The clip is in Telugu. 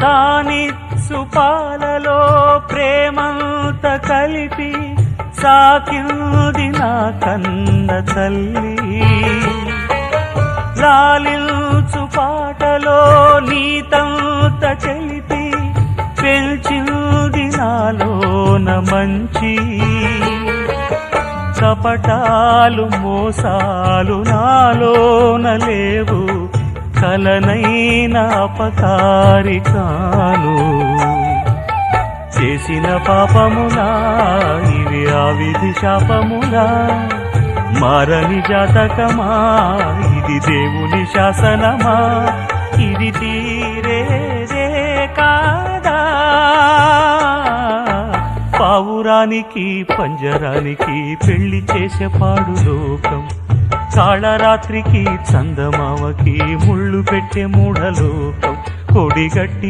తానిచ్చు పాలలో ప్రేమంత కలిపి సాకింది నా కన్న తల్లి. లాలించు పాటలో నీతంత తెలిపి పెంచింది నాలోన మంచి. కపటాలు మోసాలు నాలోన లేవు, కలనైన అపకారి కాను. చేసిన పాపములా ఇవి ఆ విధి శాపములా, మారని జాతకమా ఇది దేవుని శాసనమా, ఇది తీరేదే కాదా. పావురానికి పంజరానికి పెళ్లి చేసే పాడు లోకం, కాళరాత్రికి చందమామకి ముళ్ళు పెట్టే మూఢలోకం. కొడిగట్టి